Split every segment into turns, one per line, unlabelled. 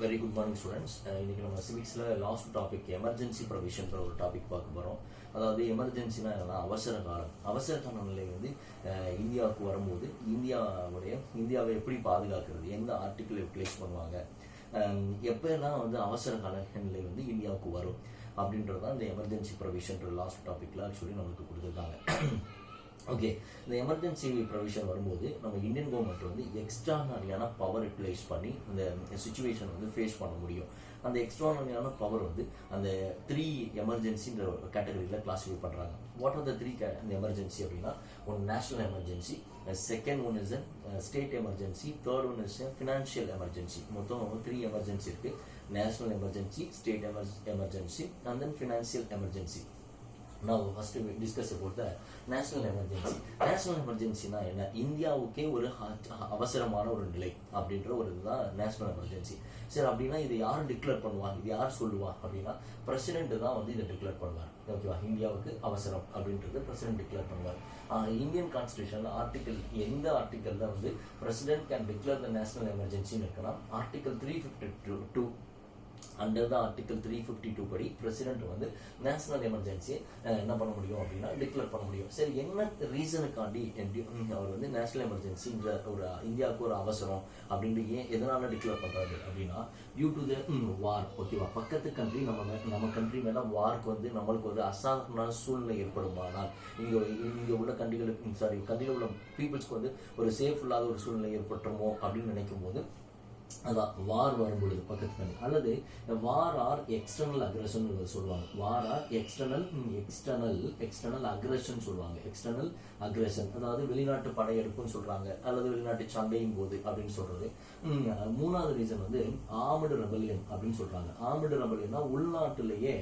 Very good morning students. இன்னைக்கு நம்ம சிவிக்ஸில் last topic emergency ப்ரொவிஷன்ற ஒரு டாபிக் பார்க்க போகிறோம். அதாவது எமர்ஜென்சினா என்னன்னா அவசர காலம். அவசர கால நிலை வந்து இந்தியாவுக்கு வரும்போது இந்தியாவை எப்படி பாதுகாக்கிறது, எந்த ஆர்டிக்கிள் யூட்டிலைஸ் பண்ணுவாங்க, எப்பெல்லாம் வந்து அவசர கால நிலை வந்து இந்தியாவுக்கு வரும் அப்படின்றது தான் இந்த எமர்ஜென்சி ப்ரொவிஷன்ற லாஸ்ட் டாப்பிக்கில் ஆக்சுவலி நமக்கு கொடுத்துருக்காங்க. ஓகே, இந்த எமர்ஜென்சி ப்ரொவிஷன் வரும்போது நம்ம இந்தியன் கவர்மெண்ட் வந்து எக்ஸ்ட்ரானரியான பவர் யூட்டிலைஸ் பண்ணி இந்த சுச்சுவேஷன் வந்து ஃபேஸ் பண்ண முடியும். அந்த எக்ஸ்ட்ரானரியான பவர் வந்து அந்த 3 எமர்ஜென்சின்ற கேட்டகரியில் கிளாஸிஃபை பண்ணுறாங்க. வாட் ஆர் த 3 எமர்ஜென்சி அப்படின்னா, one national emergency, second one is state emergency, third one is financial emergency. மொத்தம் 3 எமர்ஜென்சி இருக்கு. National emergency, state emergency and then financial emergency. Now first we discuss about the national emergency. National emergency na என்ன, இந்தியாவுக்கே ஒரு அவசரமான ஒரு நிலை அப்படின்ற ஒரு இதுதான் நேஷனல் எமர்ஜென்சி. சரி, அப்படின்னா இதை யார் டிக்ளேர் பண்ணுவாங்க, இது யார் சொல்லுவா அப்படின்னா பிரசிடென்ட் தான் வந்து இதை டிக்ளேர் பண்ணுவார். ஓகேவா, இந்தியாவுக்கு அவசரம் அப்படின்றது பிரசிடென்ட் டிக்ளேர் பண்ணுவார். இந்தியன் கான்ஸ்டிடியூஷன் ஆர்டிகல், எந்த ஆர்டிகல்ல வந்து president can declare the national எமர்ஜென்சின்னு இருக்குன்னா ஆர்டிகல் 352. அண்டர் த ஆர்டிகல் 352 படி பிரசிடென்ட் வந்து நேஷனல் எமர்ஜென்சியை என்ன பண்ண முடியும் அப்படின்னா டிக்ளேர் பண்ண முடியும். சரி, என்ன ரீசனுக்காண்டி அவர் வந்து நேஷனல் எமர்ஜென்சின்ற ஒரு இந்தியாவுக்கு ஒரு அவசரம் அப்படின்ட்டு எதனால டிக்ளேர் பண்றாரு அப்படின்னா, டியூ டு த வார். ஓகேவா, பக்கத்து கண்ட்ரி நம்ம கண்ட்ரி மேல வார்க்கு வந்து நம்மளுக்கு ஒரு அசாதாரண சூழ்நிலை ஏற்படுமானால், இங்க உள்ள கண்ட்ரியில் உள்ள பீப்புள்ஸ்க்கு வந்து ஒரு சேஃப் இல்லாத ஒரு சூழ்நிலை ஏற்பட்டுருமோ அப்படின்னு நினைக்கும் போது, அதான் வார் வரும்பொழுது பக்கத்து கண்ட்ரி, அல்லது வார் ஆர் எக்ஸ்டர்னல் அக்ரஷன் சொல்லுவாங்க. வார் ஆர் எக்ஸ்டர்னல் அக்ரஷன் சொல்லுவாங்க. எக்ஸ்டர்னல் அக்ரஷன் அதாவது வெளிநாட்டு படையெடுப்புன்னு சொல்றாங்க, அல்லது வெளிநாட்டு சண்டையும் போது அப்படின்னு சொல்றது. மூணாவது ரீசன் வந்து ஆர்ம்டு ரெபல்லியன் அப்படின்னு சொல்றாங்க. ஆர்ம்டு ரெபல்லியன்னா உள்நாட்டிலேயே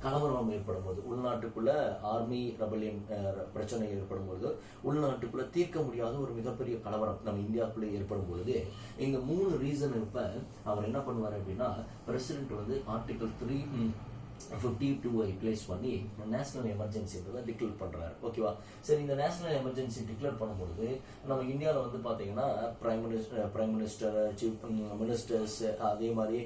கலவரம் ஏற்படும் போது, உள்நாட்டுக்குள்ள ஆர்மி ரெபல்லியன் பிரச்சனை ஏற்படும் போது, உள்நாட்டுக்குள்ள தீர்க்க முடியாத ஒரு மிகப்பெரிய கலவரம் நம்ம இந்தியாவுக்குள்ள ஏற்படும் பொழுது, இந்த 3 ரீசன் இருப்ப அவர் என்ன பண்ணுவார் அப்படின்னா, பிரசிடென்ட் வந்து ஆர்டிகல் 352 யூட்டிலைஸ் பண்ணி நேஷனல் எமர்ஜென்சின்றதை டிக்ளேர் பண்றாரு. ஓகேவா, சரி, இந்த நேஷனல் எமர்ஜென்சி டிக்ளேர் பண்ணும்போது நம்ம இந்தியாவில் வந்து பாத்தீங்கன்னா பிரைம் மினிஸ்டர், சீஃப் மினிஸ்டர்ஸ், அதே மாதிரி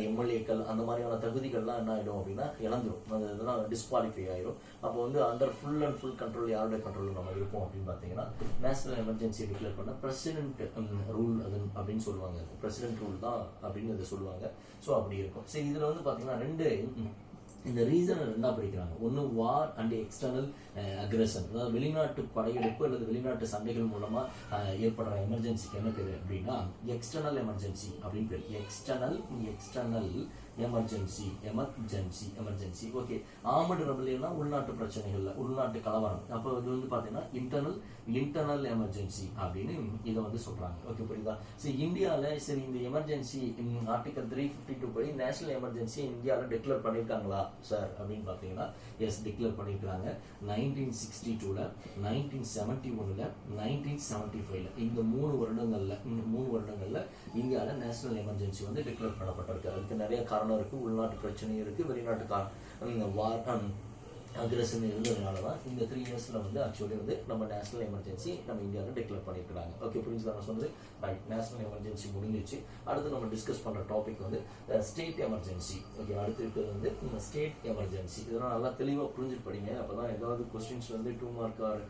எம்எல்ஏக்கள், அந்த மாதிரியான தகுதிகள்லாம் என்ன ஆயிடும் அப்படின்னா இழந்துரும். அந்த இதெல்லாம் டிஸ்குவாலிஃபை ஆயிரும். அப்போ வந்து under full and full control யாருடைய கண்ட்ரோல் நம்ம இருப்போம் அப்படின்னு பாத்தீங்கன்னா, நேஷனல் எமர்ஜென்சி டிக்ளேர் பண்ண பிரசிடென்ட் ரூல் அப்படின்னு சொல்லுவாங்க. பிரசிடென்ட் ரூல் தான் அப்படின்னு இதை சொல்லுவாங்க. ஸோ அப்படி இருக்கும். சரி, இதுல வந்து பாத்தீங்கன்னா இந்த ரீசன் 2 பிரிக்கிறாங்க. ஒன்னு வார் அண்ட் எக்ஸ்டர்னல் அக்ரஷன், அதாவது வெளிநாட்டு படையெடுப்பு அல்லது வெளிநாட்டு சண்டைகள் மூலமா ஏற்படுற எமர்ஜென்சிக்கு என்ன பேரு அப்படின்னா எக்ஸ்டர்னல் எமர்ஜென்சி அப்படின்னு பேரு. External emergency. ஓகே, ஆர்ம்டு ரெபல்லியன்னா உள்நாட்டு பிரச்சனைகள்ல உள்நாட்டு கலவரம். அப்போ இது வந்து பாத்தீங்கன்னா இன்டர்னல் எமர்ஜென்சி அப்படின்னு இதை வந்து சொல்றாங்க. ஓகே, புரியுதா? சரி, இந்தியாவில் சரி இந்த எமர்ஜென்சி ஆர்டிகல் 352 படி நேஷனல் எமர்ஜென்சி இந்தியாவில் டிக்ளேர் பண்ணியிருக்காங்களா சார் அப்படின்னு பார்த்தீங்கன்னா, எஸ், டிக்ளேர் பண்ணியிருக்காங்க. 1962ல, 1971ல, 1975ல இந்த 3 வருடங்கள்ல இந்தியாவில் நேஷனல் எமர்ஜென்சி வந்து டிக்ளேர் பண்ணப்பட்டிருக்கு. அதுக்கு நிறைய காரணம் இருக்கு. உள்நாட்டு பிரச்சனை இருக்கு, வெளிநாட்டு வார் அக்ரஷன் இருந்ததுனாலதான் இந்த 3 இயர்ஸ்ல வந்து ஆக்சுவலி வந்து நம்ம நேஷனல் எமர்ஜென்சி நம்ம இந்தியாவில் டிக்ளேர் பண்ணிருக்காங்க. ஓகே, புரிஞ்சுதான் நான் சொன்னது? ரைட், நேஷனல் எமர்ஜென்சி முடிஞ்சிச்சு. அடுத்து நம்ம டிஸ்கஸ் பண்ற டாபிக் வந்து ஸ்டேட் எமர்ஜென்சி. ஓகே, அடுத்து இருக்கிறது வந்து ஸ்டேட் எமர்ஜென்சி. இதெல்லாம் நல்லா தெளிவா புரிஞ்சுட்டு படிங்க. அப்பதான் ஏதாவது கொஸ்டின்ஸ் வந்து 2 மார்க் ஆர்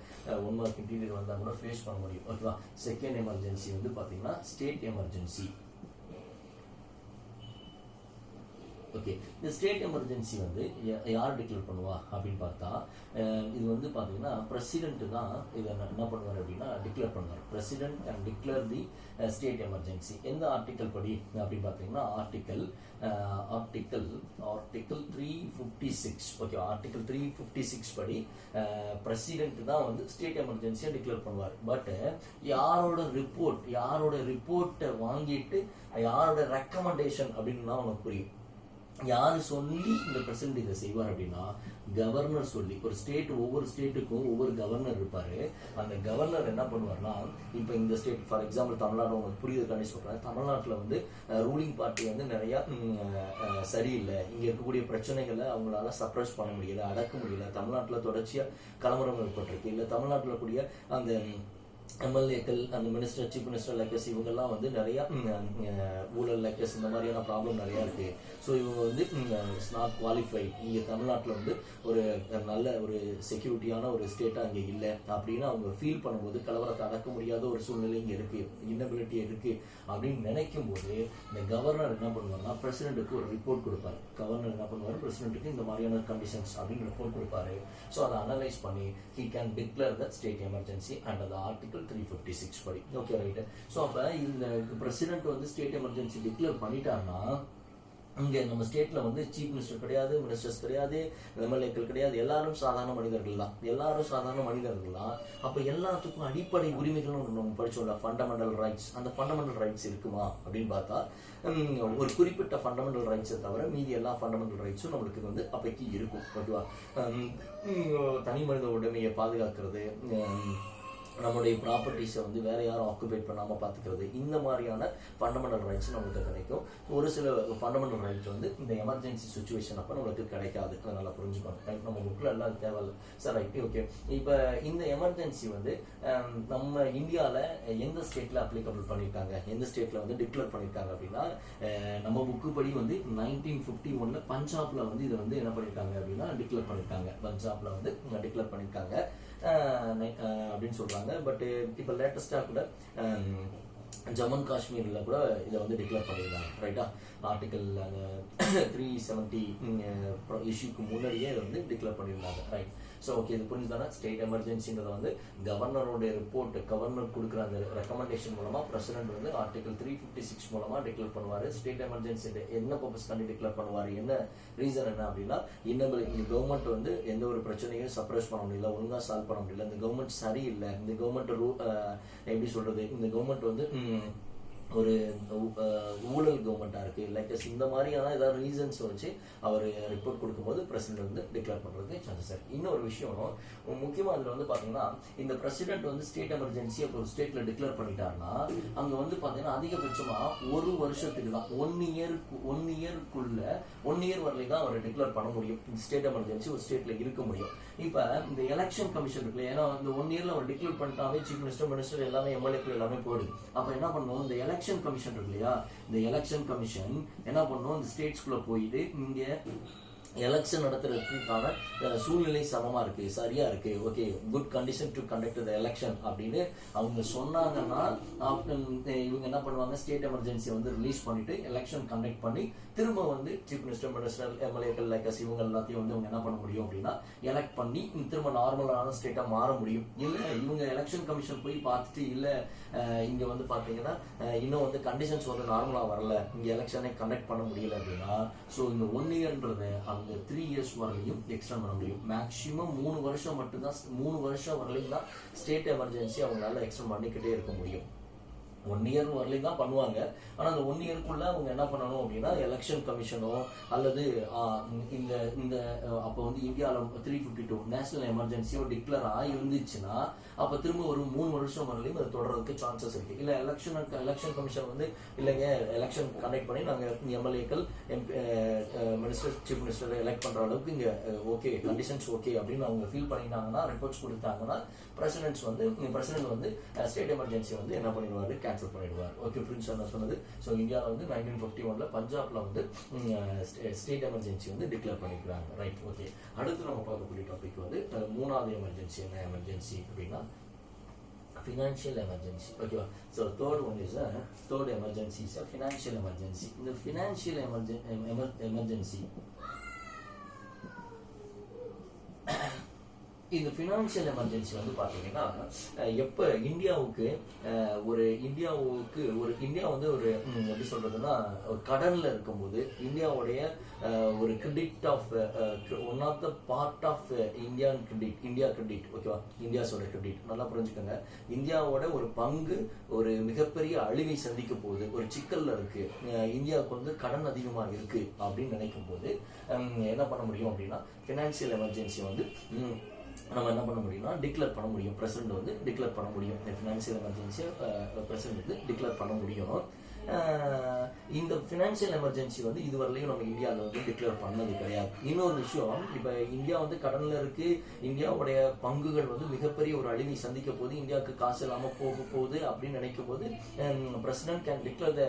1 மார்க் இன்டீரியர் வந்தா கூட ஃபேஸ் பண்ண முடியும். ஓகேவா, செகண்ட் எமர்ஜென்சி வந்து பாத்தீங்கன்னா ஸ்டேட் எமர்ஜென்சி. ஓகே, இந்த ஸ்டேட் எமர்ஜென்சி வந்து யார் டிக்ளேர் பண்ணுவா அப்படின்னு பார்த்தா, இது வந்து பாத்தீங்கன்னா பிரசிடென்ட் தான் இதை என்ன பண்ணுவார் அப்படின்னா டிக்ளேர் பண்ணுவார். President can declare the state emergency. எந்த ஆர்டிக்கல் படி அப்படின்னு பாத்தீங்கன்னா ஆர்டிக்கல் 356. ஓகே, ஆர்டிக்கல் 356 படி பிரசிடென்ட் தான் வந்து ஸ்டேட் எமர்ஜென்சியை டிக்ளேர் பண்ணுவார். பட் யாரோட ரிப்போர்ட்டை வாங்கிட்டு யாரோட ரெக்கமெண்டேஷன் அப்படின்னு தான் உனக்கு புரியும். யாரு சொல்லி இந்த பிரசிடென்ட் இதை செய்வார் அப்படின்னா கவர்னர் சொல்லி. ஒரு ஸ்டேட், ஒவ்வொரு ஸ்டேட்டுக்கும் ஒவ்வொரு கவர்னர் இருப்பாரு. அந்த கவர்னர் என்ன பண்ணுவார்னா, இப்ப இந்த ஸ்டேட் ஃபார் எக்ஸாம்பிள் தமிழ்நாடு உங்களுக்கு புரியுதுக்காண்டி சொல்றேன். தமிழ்நாட்டுல வந்து ரூலிங் பார்ட்டி வந்து நிறைய சரியில்லை, இங்க இருக்கக்கூடிய பிரச்சனைகளை அவங்களால சப்ரஸ் பண்ண முடியல, அடக்க முடியல, தமிழ்நாட்டுல தொடர்ச்சியா கலவரம் ஏற்பட்டிருக்கு, இல்ல தமிழ்நாட்டுல கூடிய அந்த எம்எல்ஏக்கள் அந்த மினிஸ்டர் சீஃப் மினிஸ்டர் லெக்கஸ் இவங்கெல்லாம் வந்து நிறைய ஊழல் லெக்கஸ் இந்த மாதிரியான ப்ராப்ளம் நிறையா இருக்கு. ஸோ இவங்க வந்து இட்ஸ் நாட் குவாலிஃபைட், இங்கே தமிழ்நாட்டில் வந்து ஒரு நல்ல ஒரு செக்யூரிட்டியான ஒரு ஸ்டேட்டாக அங்கே இல்லை அப்படின்னு அவங்க ஃபீல் பண்ணும்போது, கலவரத்தை அடக்க முடியாத ஒரு சூழ்நிலை இங்கே இருக்கு, இன்னபிலிட்டி இருக்கு அப்படின்னு நினைக்கும் போது இந்த கவர்னர் என்ன பண்ணுவாருன்னா பிரசிடென்ட்டுக்கு ஒரு ரிப்போர்ட் கொடுப்பாரு. கவர்னர் என்ன பண்ணுவார், பிரசிடென்ட்டுக்கு இந்த மாதிரியான கண்டிஷன்ஸ் அப்படின்னு ரிப்போர்ட் கொடுப்பாரு. ஸோ அதை அனலைஸ் பண்ணி he can declare the state emergency under the article 356 படி. Okay right. ஸோ அப்போ இந்த பிரசிடென்ட் வந்து ஸ்டேட் எமர்ஜென்சி டிக்ளேர் பண்ணிட்டாருன்னா இங்கே நம்ம ஸ்டேட்ல வந்து சீஃப் மினிஸ்டர் கிடையாது, மினிஸ்டர்ஸ் கிடையாது, எம்எல்ஏக்கள் கிடையாது, எல்லாரும் சாதாரண மனிதர்கள் தான். எல்லாரும் சாதாரண மனிதர்கள் தான். அப்போ எல்லாத்துக்கும் அடிப்படை உரிமைகள் நம்ம படிச்சோம்ல, ஃபண்டமெண்டல் ரைட்ஸ். அந்த ஃபண்டமெண்டல் ரைட்ஸ் இருக்குமா அப்படின்னு பார்த்தா ஒரு குறிப்பிட்ட ஃபண்டமெண்டல் ரைட்ஸை தவிர மீதி எல்லா ஃபண்டமெண்டல் ரைட்ஸும் நம்மளுக்கு வந்து அப்பைக்கு இருக்கும். ஓகேவா? தனி மனித உடைமையை பாதுகாக்கிறது, நம்மளுடைய ப்ராப்பர்ட்டிஸை வந்து வேற யாரும் ஆக்குபேட் பண்ணாமல் பார்த்துக்கிறது, இந்த மாதிரியான ஃபண்டமெண்டல் ரைட்ஸ் நம்மளுக்கு கிடைக்கும். ஒரு சில ஃபண்டமெண்டல் ரைட்ஸ் வந்து இந்த எமர்ஜென்சி சுச்சுவேஷன் அப்போ நம்மளுக்கு கிடைக்காது. அதை நல்லா புரிஞ்சுக்கணும். ரைட், நம்ம புக்கில் எல்லாம் தேவையில்லை சார். Right, okay. இப்போ இந்த எமர்ஜென்சி வந்து நம்ம இந்தியாவில் எந்த ஸ்டேட்டில் அப்ளிகபிள் பண்ணியிருக்காங்க, எந்த ஸ்டேட்டில் வந்து டிக்ளேர் பண்ணியிருக்காங்க அப்படின்னா, நம்ம புக்கு படி வந்து 1951 பஞ்சாப்ல வந்து இதை வந்து என்ன பண்ணியிருக்காங்க அப்படின்னா டிக்ளேர் பண்ணியிருக்காங்க. பஞ்சாப்ல வந்து டிக்ளேர் பண்ணியிருக்காங்க அப்படின்னு சொல்றாங்க. பட் இப்போ லேட்டஸ்டா கூட ஜம்மு அண்ட் காஷ்மீர்ல கூட இதை வந்து டிக்ளேர் பண்ணியிருந்தாங்க. ரைட்டா? ஆர்டிகல் 370 இஷ்யூக்கு முன்னாடியே இதை வந்து டிக்ளேர் பண்ணியிருந்தாங்க. ரைட். ஸோ ஓகே, இது புரிஞ்சுதானே? ஸ்டேட் எமர்ஜென்சிங்கிறத வந்து கவர்னரோட ரிப்போர்ட், கவர்னர் கொடுக்குற அந்த ரெக்கமெண்டேஷன் மூலமா பிரசிடென்ட் வந்து ஆர்டிகல் 356 மூலமா டிக்ளேர் பண்ணுவாரு. ஸ்டேட் எமர்ஜென்சி என்ன பர்பஸ் கண்டி டிக்ளேர் பண்ணுவாரு, என்ன ரீசன் என்ன அப்படின்னா, இன்னும் இந்த கவர்மெண்ட் வந்து எந்த ஒரு பிரச்சனையும் சப்ரஸ் பண்ண முடியல, ஒழுங்கா சால்வ் பண்ண முடியல, இந்த கவர்மெண்ட் சரியில்லை, இந்த கவர்மெண்ட் எப்படி சொல்றது, இந்த கவர்மெண்ட் வந்து ஒரு ஊழல் கவர்மெண்டா இருக்கு, லைக் இந்த மாதிரியான ஏதாவது ரீசன்ஸ் வச்சு அவர் ரிப்போர்ட் கொடுக்கும்போது பிரசிடென்ட் வந்து டிக்ளேர் பண்றதுக்கு சான்சஸ் இருக்கு. இன்னொரு விஷயம் முக்கியமா அதுல வந்து பாத்தீங்கன்னா, இந்த பிரசிடென்ட் வந்து ஸ்டேட் எமர்ஜென்சி அப்போ ஒரு ஸ்டேட்ல டிக்ளேர் பண்ணிட்டாருன்னா, அங்க வந்து பாத்தீங்கன்னா அதிகபட்சமா ஒரு வருஷத்துக்கு தான், ஒன் இயர் வரலையும் தான் அவர் டிக்ளேர் பண்ண முடியும். ஸ்டேட் எமர்ஜென்சி ஒரு ஸ்டேட்ல இருக்க முடியும். இப்ப இந்த எலெக்ஷன் கமிஷன் இருக்குல்ல, ஏன்னா இந்த 1 இயர்ல அவர் டிக்ளேர் பண்ணிட்டாவே சீஃப் மினிஸ்டர் எல்லாமே எம்எல்ஏக்கள் எல்லாமே போயிடுது. அப்ப என்ன பண்ணுவோம், இந்த எலெக்ஷன் கமிஷன் இருக்கு இல்லையா, இந்த எலெக்ஷன் கமிஷன் என்ன பண்ணுவோம், இந்த ஸ்டேட்ஸ்குள்ள போயிட்டு இங்க எலெக்ஷன் நடத்துறதுக்கான சூழ்நிலை சமமா இருக்கு, சரியா இருக்கு, okay, good condition to conduct the election அப்படின்னு அவங்க சொன்னாங்கன்னா, இவங்க என்ன பண்ணுவாங்க, ஸ்டேட் எமர்ஜென்சி வந்து ரிலீஸ் பண்ணிட்டு எலெக்ஷன் கண்டக்ட் பண்ணி திரும்ப வந்து சீஃப் மினிஸ்டர் எம்எல்ஏக்கள் லைக்கஸ் இவங்க எல்லாத்தையும் வந்து அவங்க என்ன பண்ண முடியும் அப்படின்னா எலெக்ட் பண்ணி திரும்ப நார்மலான ஸ்டேட்டா மாற முடியும். இல்ல இவங்க எலெக்ஷன் கமிஷன் போய் பார்த்துட்டு இல்ல இங்க வந்து பாத்தீங்கன்னா இன்னும் வந்து கண்டிஷன்ஸ் வந்து நார்மலா வரல, இங்க எலெக்ஷனை கண்டக்ட் பண்ண முடியல அப்படின்னா, ஸோ இந்த 1 இயர்ன்றத அவங்க 3 இயர்ஸ் வரலையும் எக்ஸ்டெண்ட் பண்ண முடியும். மேக்சிமம் 3 வருஷம் மட்டும்தான், 3 வருஷம் வரலையும் தான் ஸ்டேட் எமர்ஜென்சி அவங்களால எக்ஸ்டெண்ட் பண்ணிக்கிட்டே இருக்க முடியும். 1 இயர் வரலையும் தான் பண்ணுவாங்க. ஆனா அந்த 1 இயருக்குள்ள அவங்க என்ன பண்ணணும் அப்படின்னா, எலெக்ஷன் கமிஷனோ அல்லது இந்த இந்த அப்போ வந்து இந்தியாவில் 352 நேஷனல் எமர்ஜென்சியோ டிக்ளேர் ஆயிருந்துச்சுன்னா அப்ப திரும்ப ஒரு 3 வருஷம் வரலையும் அது தொடர்றதுக்கு சான்சஸ் இருக்கு. இல்ல எலெக்ஷன் கமிஷன் வந்து இல்லைங்க, எலெக்ஷன் கண்டக்ட் பண்ணி நாங்க எம்எல்ஏக்கள் மினிஸ்டர் சீஃப் மினிஸ்டர் எலெக்ட் பண்ற அளவுக்கு இங்க ஓகே, கண்டிஷன்ஸ் ஓகே அப்படின்னு அவங்க ஃபீல் பண்ணிட்டாங்கன்னா, ரிப்போர்ட்ஸ் கொடுத்தாங்கன்னா, பிரசிடென்ட் வந்து ஸ்டேட் எமர்ஜென்சி வந்து என்ன பண்ணிடுவாரு, கேன்சல் பண்ணிடுவார். ஓகே ஃப்ரெண்ட்ஸ், நான் சொன்னது. ஸோ இந்தியாவில் வந்து 1951 பஞ்சாப்ல வந்து ஸ்டேட் எமர்ஜென்சி வந்து டிக்ளேர் பண்ணிக்கிறாங்க. Right, okay. அடுத்து நம்ம பார்க்கக்கூடிய டாபிக் வந்து 3வது எமர்ஜென்சி. என்ன எமர்ஜென்சி அப்படின்னா financial emergency. Okay, so third emergency is a financial emergency. The financial emergency இந்த ஃபினான்ஷியல் எமர்ஜென்சி வந்து பார்த்தீங்கன்னா, எப்போ இந்தியா வந்து ஒரு எப்படி சொல்றதுன்னா, ஒரு கடன்ல இருக்கும்போது இந்தியாவுடைய ஒரு credit of one of the part of India credit, ஓகேவா, இந்தியாஸோட கிரெடிட் நல்லா புரிஞ்சுக்கோங்க. இந்தியாவோட ஒரு பங்கு ஒரு மிகப்பெரிய அழிவை சந்திக்க போகுது, ஒரு சிக்கல்ல இருக்கு, இந்தியாவுக்கு வந்து கடன் அதிகமா இருக்கு அப்படின்னு நினைக்கும் போது என்ன பண்ண முடியும் அப்படின்னா, ஃபினான்ஷியல் எமர்ஜென்சி வந்து நம்ம என்ன பண்ண முடியும்னா டிக்ளேர் பண்ண முடியும். பிரசிடென்ட் வந்து டிக்ளேர் பண்ண முடியும். ஃபினான்ஷியல் எமர்ஜென்சியை பிரசிடென்ட் வந்து டிக்ளேர் பண்ண முடியும். இந்த ஃபினான்ஷியல் எமர்ஜென்சி வந்து இதுவரையிலையும் நம்ம இந்தியாவில் வந்து டிக்ளேர் பண்ணது கிடையாது. இன்னொரு விஷயம், இப்போ இந்தியா வந்து கடனில் இருக்கு, இந்தியாவுடைய பங்குகள் வந்து மிகப்பெரிய ஒரு அழிவை சந்திக்க போது, இந்தியாவுக்கு காசு இல்லாமல் போக போகுது அப்படின்னு நினைக்கும் போது president can declare the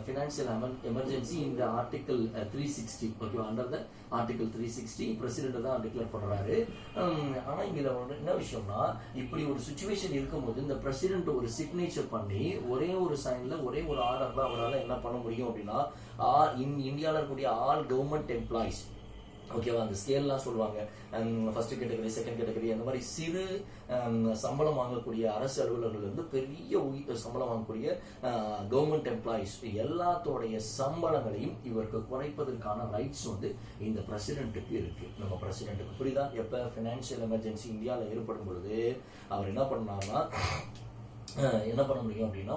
financial emergency இந்த article 360. Okay, under the article 360 president தான் டிக்ளேர் பண்றாரு. ஆனா இங்க என்ன விஷயம்னா, இப்படி ஒரு சுச்சுவேஷன் இருக்கும்போது இந்த பிரசிடென்ட் ஒரு சிக்னேச்சர் பண்ணி ஒரே ஒரு சைன்ல ஒரே ஒரு ஆர்டர்ல அவரால் என்ன பண்ண முடியும் அப்படின்னா, இந்தியாவில் இருக்கக்கூடிய ஆல் கவர்மெண்ட் எம்ப்ளாயிஸ், ஓகேவா, அந்த ஸ்கேல்லாம் சொல்லுவாங்க, ஃபர்ஸ்ட் கேட்டகரி, செகண்ட் கேட்டகரி, அந்த மாதிரி சிறு சம்பளம் வாங்கக்கூடிய அரசு அலுவலர்கள் வந்து பெரிய சம்பளம் வாங்கக்கூடிய கவர்மெண்ட் எம்ப்ளாயிஸ் எல்லாத்தோடைய சம்பளங்களையும் இவருக்கு குறைப்பதற்கான ரைட்ஸ் வந்து இந்த பிரசிடென்ட்டுக்கு இருக்கு. நம்ம பிரசிடென்ட்டுக்கு புரியுதா? எப்ப ஃபினான்ஷியல் எமர்ஜென்சி இந்தியாவில் ஏற்படும் பொழுது அவர் என்ன பண்ணாருன்னா, என்ன பண்ண முடியும் அப்படின்னா,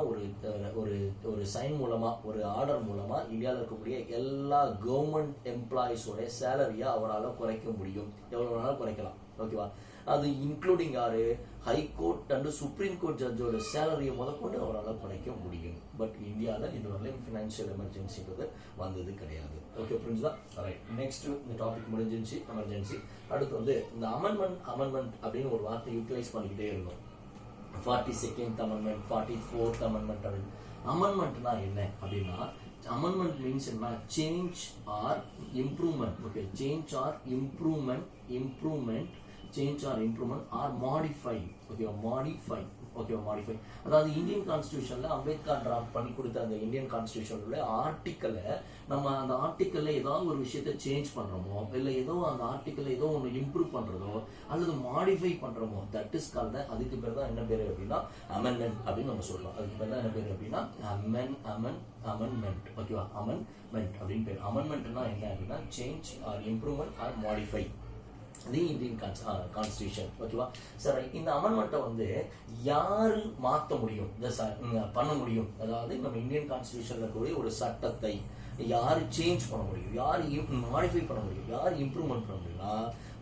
ஒரு சைன் மூலமா, ஒரு ஆர்டர் மூலமா இந்தியாவில் இருக்கக்கூடிய எல்லா கவர்மெண்ட் எம்ப்ளாயிஸோட சேலரியை அவரால் குறைக்க முடியும். எவ்வளவு வேணாலும் குறைக்கலாம். ஓகேவா? அது இன்க்ளூடிங் யாரு, ஹைகோர்ட் அண்ட் சுப்ரீம் கோர்ட் ஜட்ஜோட சேலரியை முதற்கொண்டு அவரால் குறைக்க முடியும். பட் இந்தியாவில் இதுவரையிலும் ஃபினான்ஷியல் எமர்ஜென்சின்றது வந்தது கிடையாது. ஓகே, புரிஞ்சுதா? ரைட், நெக்ஸ்ட் இந்த டாபிக் முடிஞ்சிருச்சு, எமர்ஜென்சி. அடுத்து வந்து இந்த அமெண்ட்மெண்ட் அப்படின்னு ஒரு வார்த்தை யூட்டிலைஸ் பண்ணிக்கிட்டே இருந்தோம். 42th amendment, 44th amendment. அமெண்ட்மெண்ட்னா என்ன அப்படின்னா, அமெண்ட்மெண்ட் மீன்ஸ் என்ன, change or improvement. Okay, change or improvement, change or improvement or modify. Okay, modify. அதாவது இந்தியன் கான்ஸ்டியூஷன்ல அம்பேத்கர் டிராஃப்ட் பண்ணி கொடுத்த அந்த இந்தியன் கான்ஸ்டியூஷன்ல ஆர்டிக்கலை நம்ம அந்த ஆர்டிக்கல்ல ஏதாவது ஒரு விஷயத்த சேஞ்ச் பண்றோமோ, இல்ல ஏதோ அந்த ஆர்டிக்கல்ல ஏதோ ஒன்று இம்ப்ரூவ் பண்றதோ அல்லது மாடிஃபை பண்றோமோ, தட் இஸ் கால்ட், அதுக்கு பேர் தான் என்ன பேரு அப்படின்னா அமெண்ட்மெண்ட் அப்படின்னு நம்ம சொல்லலாம். அதுக்கு பேர் தான் என்ன பேரு அப்படின்னா அமெண்ட்மெண்ட். ஓகேவா? அமெண்ட்மெண்ட் அப்படின்னு பேர். அமெண்ட்மெண்ட்னா என்ன அப்படின்னா, change or improvement or modify the Indian constitution. ஓகேவா? சரி, இந்த அமெண்ட்மெண்ட்டை வந்து யாரு மாற்ற முடியும், பண்ண முடியும்? அதாவது நம்ம இந்தியன் கான்ஸ்டியூஷன்ல இருக்கக்கூடிய ஒரு சட்டத்தை யாரு சேஞ்ச் பண்ண முடியும், யாரு மாடிஃபை பண்ண முடியும், யாரு இம்ப்ரூவ்மெண்ட் பண்ண முடியும்னா,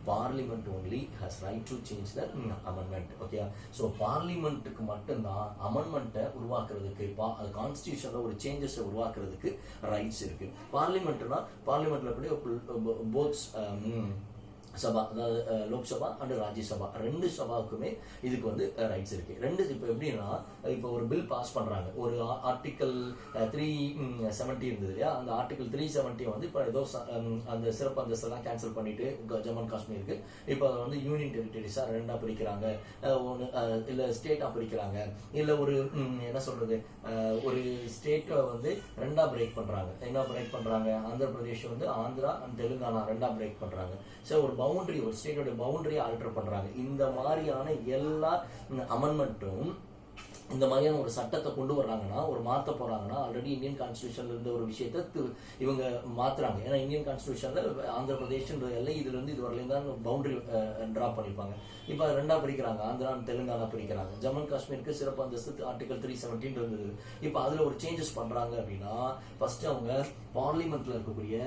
parliament only has right to change the amendment. Okay, so பார்லிமெண்ட்டுக்கு மட்டும்தான் அமெண்ட்மெண்ட்டை உருவாக்குறதுக்கு, அது கான்ஸ்டியூஷன்ல ஒரு சேஞ்சஸ் உருவாக்குறதுக்கு ரைட்ஸ் இருக்கு. பார்லிமெண்ட்னா பார்லிமெண்ட்ல கூட போத்ஸ் சபா, அதாவது லோக்சபா அண்ட் ராஜ்யசபா, ரெண்டு சபாவுக்குமே இதுக்கு வந்து ரைட்ஸ் இருக்கு. ரெண்டு இப்போ எப்படின்னா, இப்போ ஒரு பில் பாஸ் பண்றாங்க, ஒரு ஆர்டிகல் 370 இருந்தது இல்லையா, அந்த ஆர்டிகல் 370 வந்து இப்போ ஏதோ அந்த சிறப்பு அந்தஸ்தெல்லாம் கேன்சல் பண்ணிட்டு ஜம்மு அண்ட் காஷ்மீருக்கு இப்போ அதை வந்து யூனியன் டெரிட்டரிஸா ரெண்டா பிரிக்கிறாங்க, ஒன்று இல்லை ஸ்டேட்டா பிரிக்கிறாங்க, இல்லை ஒரு என்ன சொல்றது, ஒரு ஸ்டேட்டை வந்து ரெண்டா பிரேக் பண்றாங்க. என்ன பிரேக் பண்றாங்க? ஆந்திர பிரதேஷ் வந்து ஆந்திரா அண்ட் தெலுங்கானா ரெண்டா பிரேக் பண்றாங்க. ஸோ ஒரு பவுண்டரி, ஒரு ஸ்டேட்டோட பவுண்டரியை ஆல்டர் பண்றாங்க. இந்த மாதிரியான எல்லா அமெண்ட்மெண்ட்டும் இந்த மாதிரியான ஒரு சட்டத்தை கொண்டு வர்றாங்கன்னா, ஒரு மாற்ற போறாங்கன்னா, ஆல்ரெடி இந்தியன் கான்ஸ்டியூஷன்ல இருந்த ஒரு விஷயத்தை இவங்க மாத்துறாங்க. ஏன்னா இந்தியன் கான்ஸ்டியூஷன்ல ஆந்திர பிரதேஷ் எல்லை இதுல இருந்து இது வரலையும் தான் பவுண்டரி டிரா பண்ணிருப்பாங்க. இப்ப ரெண்டா பிரிக்கிறாங்க, ஆந்திரா தெலுங்கானா பிரிக்கிறாங்க. ஜம்மு அண்ட் காஷ்மீருக்கு சிறப்பு அந்தஸ்து ஆர்டிகல் 317 இருந்தது. இப்ப அதுல ஒரு சேஞ்சஸ் பண்றாங்க அப்படின்னா, ஃபர்ஸ்ட் அவங்க பார்லிமெண்ட்ல இருக்கக்கூடிய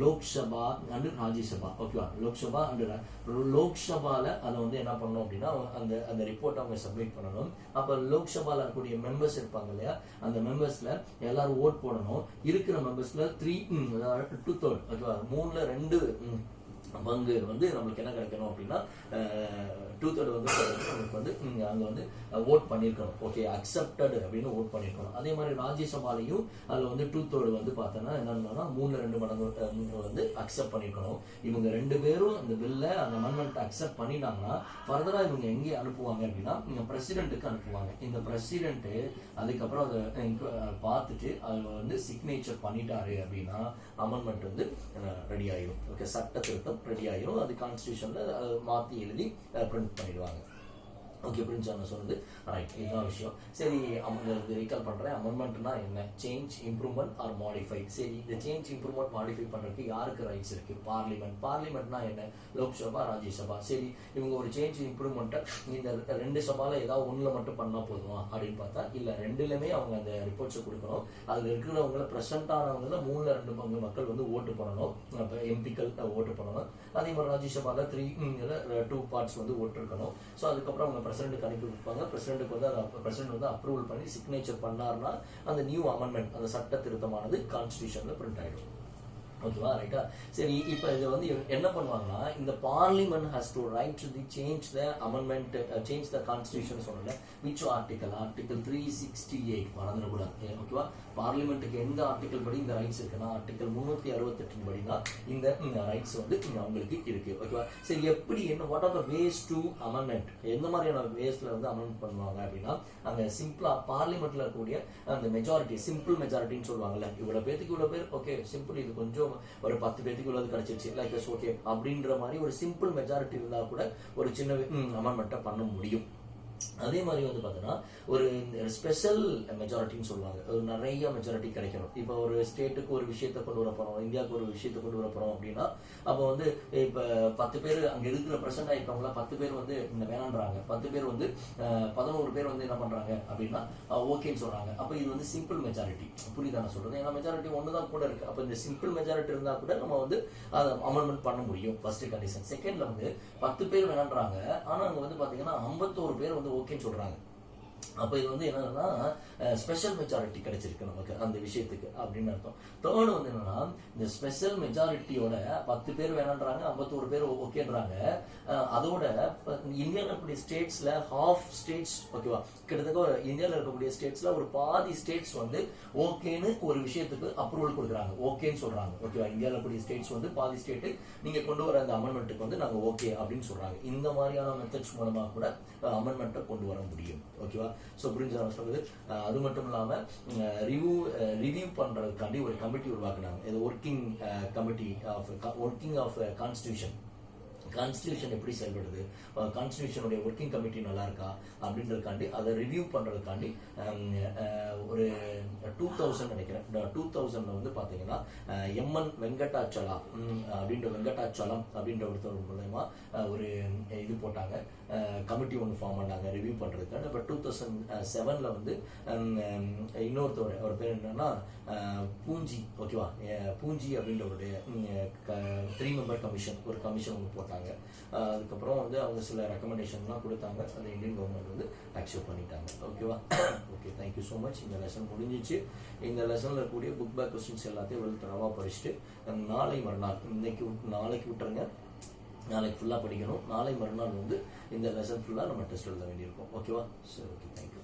லோக்சபா அண்ட் ராஜ்யசபா, ஓகேவா, லோக்சபா அண்ட் லோக்சபால அதை வந்து என்ன பண்ணணும் அப்படின்னா, அந்த ரிப்போர்ட் அவங்க சப்மிட் பண்ணணும். அப்ப லோக்சபால இருக்கக்கூடிய மெம்பர்ஸ் இருப்பாங்க இல்லையா, அந்த மெம்பர்ஸ்ல எல்லாரும் ஓட் போடணும். இருக்கிற மெம்பர்ஸ்ல 2/3, ஓகேவா, 3/2 பங்கு வந்து நம்மளுக்கு என்ன கிடைக்கணும் அப்படின்னா, 2/3 வந்து நம்மளுக்கு வந்து அங்க வந்து ஓட் பண்ணிருக்கணும். ஓகே, அக்செப்டட் அப்படின்னு ஓட் பண்ணிருக்கணும். அதே மாதிரி ராஜ்யசபாலையும் அதுல வந்து 2/3 வந்து பார்த்தோன்னா என்னன்னா 3/2 மடங்கு வந்து அக்செப்ட் பண்ணிருக்கணும். இவங்க ரெண்டு பேரும் இந்த பில்ல அந்த அமெண்ட்மெண்ட் அக்செப்ட் பண்ணிட்டாங்கன்னா ஃபர்தரா இவங்க எங்கே அனுப்புவாங்க அப்படின்னா, பிரசிடென்ட்டுக்கு அனுப்புவாங்க. இந்த பிரசிடென்ட் அதுக்கப்புறம் அதை பார்த்துட்டு அதை வந்து சிக்னேச்சர் பண்ணிட்டாரு அப்படின்னா அமெண்ட்மெண்ட் வந்து ரெடி ஆயிடும். ஓகே, சட்ட திருத்தம் ரெடி ஆயிடும். அது கான்ஸ்டியூஷன்ல மாத்தி எழுதி பிரிண்ட் பண்ணிடுவாங்க. ஓகே, புரிஞ்சா நான் சொன்னது? ரைட், இதுதான் விஷயம். சரி, ரீகால் பண்றேன். அமெண்ட்மெண்ட்னா என்ன? Change, improvement or modify. சரி, இந்த சேஞ்ச், இம்ப்ரூவ்மெண்ட், மாடிஃபை பண்றதுக்கு யாருக்கு ரைட்ஸ் இருக்கு? பார்லிமெண்ட்னா என்ன? லோக்சபா, ராஜ்யசபா. சரி, இவங்க ஒரு சேஞ்ச், இம்ப்ரூவ்மெண்ட்டை இந்த ரெண்டு சபால ஏதாவது ஒண்ணுல மட்டும் பண்ணா போதுமா அப்படின்னு பார்த்தா இல்ல, ரெண்டுலயுமே அவங்க அந்த ரிப்போர்ட்ஸை கொடுக்கணும். அதுல இருக்கிறவங்கள பிரசன்ட் ஆனவங்கள 3/2 பங்கு மக்கள் வந்து ஓட்டு பண்ணணும், எம்பிக்கள் ஓட்டு பண்ணணும். அதே மாதிரி ராஜ்யசபால 2 பார்ட்ஸ் வந்து ஓட்டு இருக்கணும். ஸோ அதுக்கப்புறம் அவங்க பிரசிடென்ட்டுக்கு அனுப்பி வைப்பாங்க. பிரசிடென்ட்டுக்கு வந்து பிரசிடென்ட் வந்து அப்ரூவல் பண்ணி சிக்னேச்சர் பண்ணாருன்னா அந்த நியூ அமெண்ட்மெண்ட், அந்த சட்ட திருத்தமானது கான்ஸ்டிடியூஷன்ல பிரிண்ட் ஆயிடும். ஓகேவா, ரைட்டா? சரி, இப்போ இது வந்து என்ன பண்ணுவாங்கன்னா, இந்த parliament has to right to the change the amendment, change the constitution சொன்னல, விச் ஆர்டிகல் 368 மறந்துடக்கூடாது. ஓகேவா, பார்லிமெண்ட்டுக்கு எந்த ஆர்டிகல் படி இந்த ரைட்ஸ் இருக்குன்னா ஆர்டிகல் 368 படினா இந்த ரைட்ஸ் வந்து அவங்களுக்கு இருக்கு. ஓகேவா, சரி, எப்படி என்ன, what are the ways to amendment, எந்த மாதிரியான வேஸ்ல வந்து அமெண்ட் பண்ணுவாங்க அப்படின்னா, அங்க சிம்பிளா பார்லிமெண்ட்ல இருக்கக்கூடிய அந்த மெஜாரிட்டி, சிம்பிள் மெஜாரிட்டின்னு சொல்லுவாங்கல்ல, இவ்வளவு பேருக்கு இவ்வளவு பேர், ஓகே சிம்பிள், இது கொஞ்சம் ஒரு 10 பேருக்கு உள்ளது கிடைச்சிருச்சு, லைக் ஓகே அப்படின்ற மாதிரி ஒரு சிம்பிள் மெஜாரிட்டி இருந்தா கூட ஒரு சின்ன அமெண்ட்மெண்ட்டை பண்ண முடியும். அதே மாதிரி வந்து பார்த்தீங்கன்னா ஒரு ஸ்பெஷல் மெஜாரிட்டின்னு சொல்லுவாங்க, ஒரு நிறைய மெஜாரிட்டி கிடைக்கணும். இப்போ ஒரு ஸ்டேட்டுக்கு ஒரு விஷயத்தை கொண்டு வர போறோம், இந்தியாவுக்கு ஒரு விஷயத்தை கொண்டு வர போறோம் அப்படின்னா, அப்போ வந்து இப்போ 10 பேர் அங்கே இருக்கிற பிரசன்ட் ஆயிருக்கவங்கள 10 பேர் வந்து வேணான்றாங்க, 10 பேர் வந்து 11 பேர் வந்து என்ன பண்றாங்க அப்படின்னா ஓகேன்னு சொல்றாங்க. அப்போ இது வந்து சிம்பிள் மெஜாரிட்டி, புரியுதா நான் சொல்றது? ஏன்னா மெஜாரிட்டி ஒன்று தான் கூட இருக்கு. அப்போ இந்த சிம்பிள் மெஜாரிட்டி இருந்தா கூட நம்ம வந்து அதை அமெண்ட்மெண்ட் பண்ண முடியும், ஃபர்ஸ்ட் கண்டிஷன். செகண்ட்ல வந்து 10 பேர் வேணான்றாங்க, ஆனா அங்க வந்து பாத்தீங்கன்னா 51 பேர் வந்து ஓகேன்னு சொல்றாங்க. அப்ப இது வந்து என்னன்னா ஸ்பெஷல் மெஜாரிட்டி கிடைச்சிருக்கு நமக்கு அந்த விஷயத்துக்கு அப்படின்னு அர்த்தம். தேர்ட் வந்து என்னன்னா, இந்த ஸ்பெஷல் மெஜாரிட்டியோட 10 பேர் வேணான்றாங்க, 51 பேர் ஓகேன்றாங்க. அதோட இந்தியாவில் இருக்கக்கூடிய ஸ்டேட்ஸ்ல ஹாஃப் ஸ்டேட்ஸ், ஓகேவா, கிட்டத்தட்ட இந்தியாவில் இருக்கக்கூடிய ஸ்டேட்ஸ்ல ஒரு பாதி ஸ்டேட்ஸ் வந்து ஓகேன்னு ஒரு விஷயத்துக்கு அப்ரூவல் கொடுக்குறாங்க, ஓகேன்னு சொல்றாங்க. ஓகேவா, இந்தியாவில் இருக்கக்கூடிய ஸ்டேட்ஸ் வந்து பாதி ஸ்டேட் நீங்க கொண்டு வர அந்த அமெண்ட்மெண்ட்டுக்கு வந்து நாங்க ஓகே அப்படின்னு சொல்றாங்க. இந்த மாதிரியான மெத்தட்ஸ் மூலமா கூட அமெண்ட்மெண்ட்டை கொண்டு வர முடியும். ஓகேவா, ஸோ புரிஞ்சு சொல்றது. அது மட்டும் இல்லாம ரிவ்யூ பண்றதுக்காண்டி ஒரு கமிட்டி உருவாக்குனாங்க, இது ஒர்க்கிங் கமிட்டி ஆஃப் கான்ஸ்டிடியூஷன் எப்படி செயல்படுது, கான்ஸ்டிடியூஷனுடைய ஒர்க்கிங் கமிட்டி நல்லா இருக்கா அப்படின்றதுக்காண்டி அதை ரிவ்யூ பண்றதுக்காண்டி ஒரு 2000 நினைக்கிறேன், 2000ல வந்து பாத்தீங்கன்னா எம்என் வெங்கடாச்சலம் அப்படின்ற ஒருத்தர் மூலமா ஒரு இது போட்டாங்க, கமிட்டி ஒன்று ஃபார்ம் பண்ணாங்க ரிவ்யூ பண்றதுக்கான. இப்போ 2007ல வந்து இன்னொருத்தர், அவர் பேர் என்னன்னா பூஞ்சி, ஓகேவா, பூஞ்சி அப்படின்றவருடைய 3 மெம்பர் கமிஷன், ஒரு கமிஷன் ஒன்று போட்டாங்க. அதுக்கப்புறம் வந்து அவங்க சில ரெக்கமெண்டேஷன்லாம் கொடுத்தாங்க, அதை இந்தியன் கவர்மெண்ட் வந்து அக்செப்ட் பண்ணிட்டாங்க. ஓகேவா, ஓகே, தேங்க்யூ ஸோ மச். இந்த லெசன் முடிஞ்சிச்சு. இந்த லெசன்ல இருக்கக்கூடிய புக் பேக் கொஸ்டின்ஸ் எல்லாத்தையும் வெல் தரவா படிச்சுட்டு நாளை மறுநாள், நாளைக்கு விட்டுருங்க, நாளைக்கு ஃபுல்லாக படிக்கணும். நாளை மறுநாள் வந்து இந்த லெசன் ஃபுல்லாக நம்ம டெஸ்ட் எழுத வேண்டியிருக்கும். ஓகேவா, சரி, ஓகே, தேங்க்யூ.